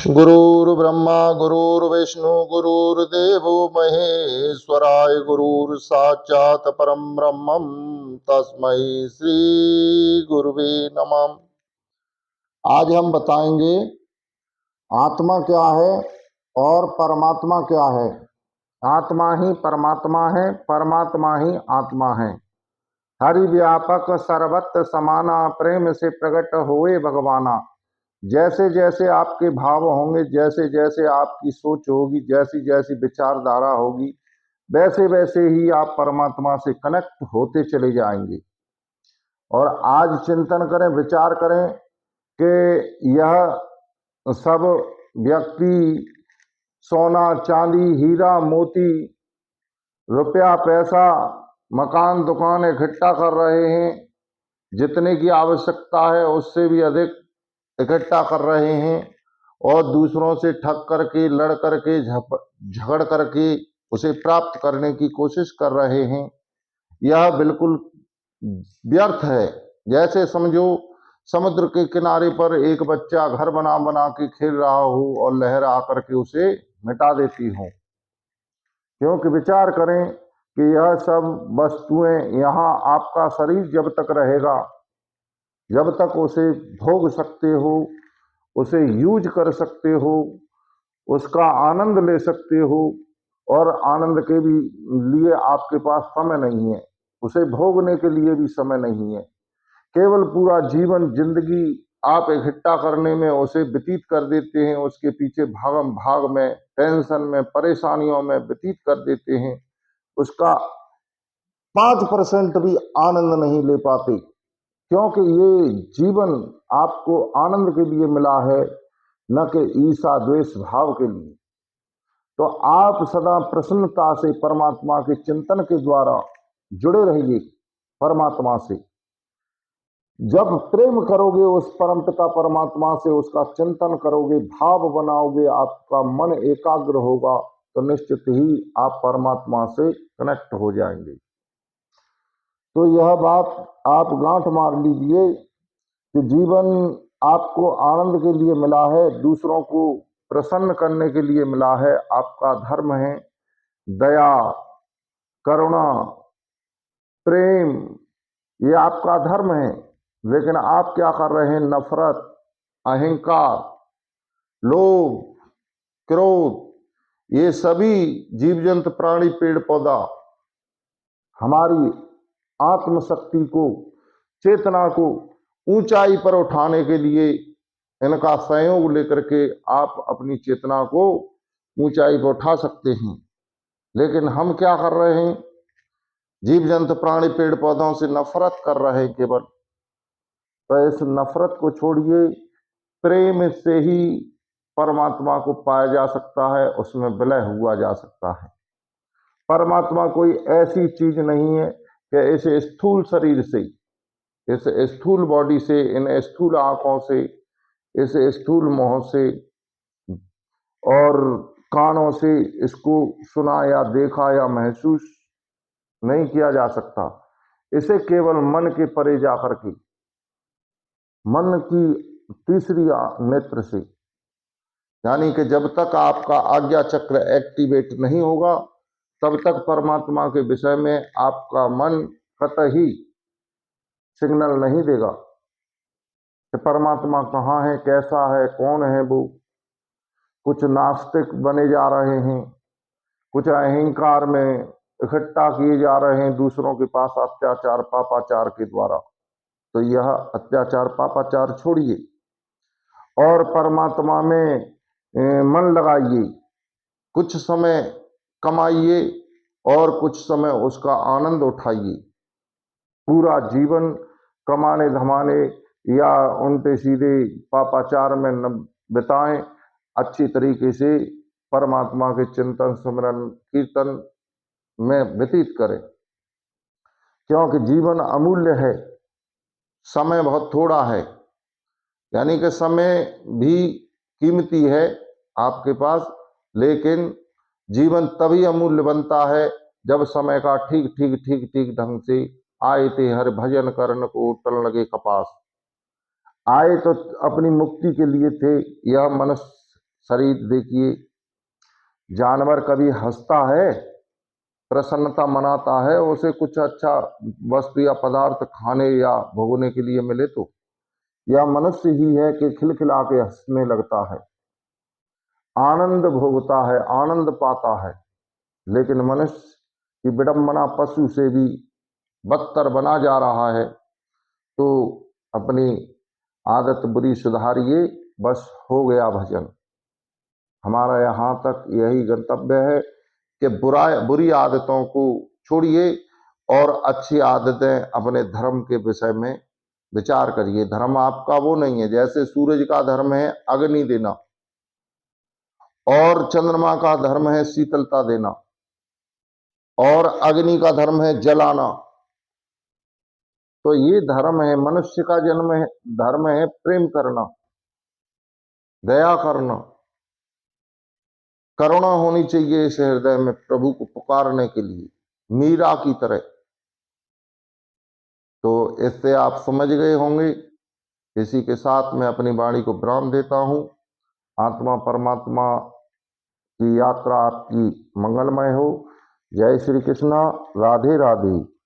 गुरुर्ब्रह्मा गुरुर्विष्णु गुरुर्देवो महेश्वराय गुरुर्साक्षात् परम ब्रह्मम तस्मै श्री गुरुवे नमः। आज हम बताएंगे आत्मा क्या है और परमात्मा क्या है। आत्मा ही परमात्मा है, परमात्मा ही आत्मा है। हरि व्यापक सर्वत्र समाना, प्रेम से प्रकट हुए भगवाना। जैसे जैसे आपके भाव होंगे, जैसे जैसे आपकी सोच होगी, जैसी जैसी विचारधारा होगी, वैसे वैसे ही आप परमात्मा से कनेक्ट होते चले जाएंगे। और आज चिंतन करें, विचार करें कि यह सब व्यक्ति सोना चांदी हीरा मोती रुपया पैसा मकान दुकान इकट्ठा कर रहे हैं, जितने की आवश्यकता है उससे भी अधिक इकट्ठा कर रहे हैं और दूसरों से ठग करके लड़ करके झगड़ करके उसे प्राप्त करने की कोशिश कर रहे हैं। यह बिल्कुल व्यर्थ है। जैसे समझो समुद्र के किनारे पर एक बच्चा घर बना बना के खेल रहा हो और लहर आकर के उसे मिटा देती हो। क्योंकि विचार करें कि यह सब वस्तुएं, यहाँ आपका शरीर जब तक रहेगा, जब तक उसे भोग सकते हो, उसे यूज कर सकते हो, उसका आनंद ले सकते हो, और आनंद के भी लिए आपके पास समय नहीं है, उसे भोगने के लिए भी समय नहीं है। केवल पूरा जीवन जिंदगी आप इकट्ठा करने में उसे व्यतीत कर देते हैं, उसके पीछे भागम भाग में, टेंशन में, परेशानियों में व्यतीत कर देते हैं। उसका 5% भी आनंद नहीं ले पाते, क्योंकि ये जीवन आपको आनंद के लिए मिला है, न कि ईर्ष्या द्वेष भाव के लिए। तो आप सदा प्रसन्नता से परमात्मा के चिंतन के द्वारा जुड़े रहिए परमात्मा से। जब प्रेम करोगे उस परमपिता परमात्मा से, उसका चिंतन करोगे, भाव बनाओगे, आपका मन एकाग्र होगा, तो निश्चित ही आप परमात्मा से कनेक्ट हो जाएंगे। तो यह बात आप गांठ मार लीजिए कि जीवन आपको आनंद के लिए मिला है, दूसरों को प्रसन्न करने के लिए मिला है। आपका धर्म है दया, करुणा, प्रेम, ये आपका धर्म है। लेकिन आप क्या कर रहे हैं? नफरत, अहंकार, लोभ, क्रोध, ये सभी जीव जंतु प्राणी पेड़ पौधा हमारी आत्मशक्ति को, चेतना को ऊंचाई पर उठाने के लिए इनका सहयोग लेकर के आप अपनी चेतना को ऊंचाई पर उठा सकते हैं। लेकिन हम क्या कर रहे हैं? जीव जंतु प्राणी पेड़ पौधों से नफरत कर रहे हैं केवल। तो इस नफरत को छोड़िए, प्रेम से ही परमात्मा को पाया जा सकता है, उसमें विलय हुआ जा सकता है। परमात्मा कोई ऐसी चीज नहीं है कि इस स्थूल शरीर से, इस स्थूल बॉडी से, इन स्थूल आंखों से, इस स्थूल मुंह से और कानों से इसको सुना या देखा या महसूस नहीं किया जा सकता। इसे केवल मन के परे जाकर के, मन की तीसरी नेत्र से, यानी कि जब तक आपका आज्ञा चक्र एक्टिवेट नहीं होगा, तब तक परमात्मा के विषय में आपका मन कतई सिग्नल नहीं देगा कि परमात्मा कहाँ है, कैसा है, कौन है वो। कुछ नास्तिक बने जा रहे हैं, कुछ अहंकार में इकट्ठा किए जा रहे हैं दूसरों के पास अत्याचार पापाचार के द्वारा। तो यह अत्याचार पापाचार छोड़िए और परमात्मा में मन लगाइए। कुछ समय कमाइए और कुछ समय उसका आनंद उठाइए। पूरा जीवन कमाने धमाने या उल्टे सीधे पापाचार में न बिताएं, अच्छी तरीके से परमात्मा के चिंतन स्मरण कीर्तन में व्यतीत करें। क्योंकि जीवन अमूल्य है, समय बहुत थोड़ा है, यानी कि समय भी कीमती है आपके पास। लेकिन जीवन तभी अमूल्य बनता है जब समय का ठीक ठीक ठीक ठीक ढंग से आए थे हर भजन करन को टल लगे कपास। आए तो अपनी मुक्ति के लिए थे, यह मनुष्य शरीर देखिए, जानवर कभी हंसता है, प्रसन्नता मनाता है, उसे कुछ अच्छा वस्तु या पदार्थ खाने या भोगने के लिए मिले तो, या मनुष्य ही है कि खिलखिला के हंसने लगता है, आनंद भोगता है, आनंद पाता है। लेकिन मनुष्य की विडंबना पशु से भी बदतर बना जा रहा है। तो अपनी आदत बुरी सुधारिए, बस हो गया भजन। हमारा यहाँ तक यही गंतव्य है कि बुरी आदतों को छोड़िए और अच्छी आदतें अपने धर्म के विषय में विचार करिए। धर्म आपका वो नहीं है, जैसे सूरज का धर्म है अग्नि देना और चंद्रमा का धर्म है शीतलता देना और अग्नि का धर्म है जलाना। तो ये धर्म है, मनुष्य का जन्म है, धर्म है प्रेम करना, दया करना, करुणा होनी चाहिए इस हृदय में प्रभु को पुकारने के लिए, मीरा की तरह। तो इससे आप समझ गए होंगे। इसी के साथ मैं अपनी वाणी को विराम देता हूं। आत्मा परमात्मा की यात्रा आपकी मंगलमय हो। जय श्री कृष्णा। राधे राधे।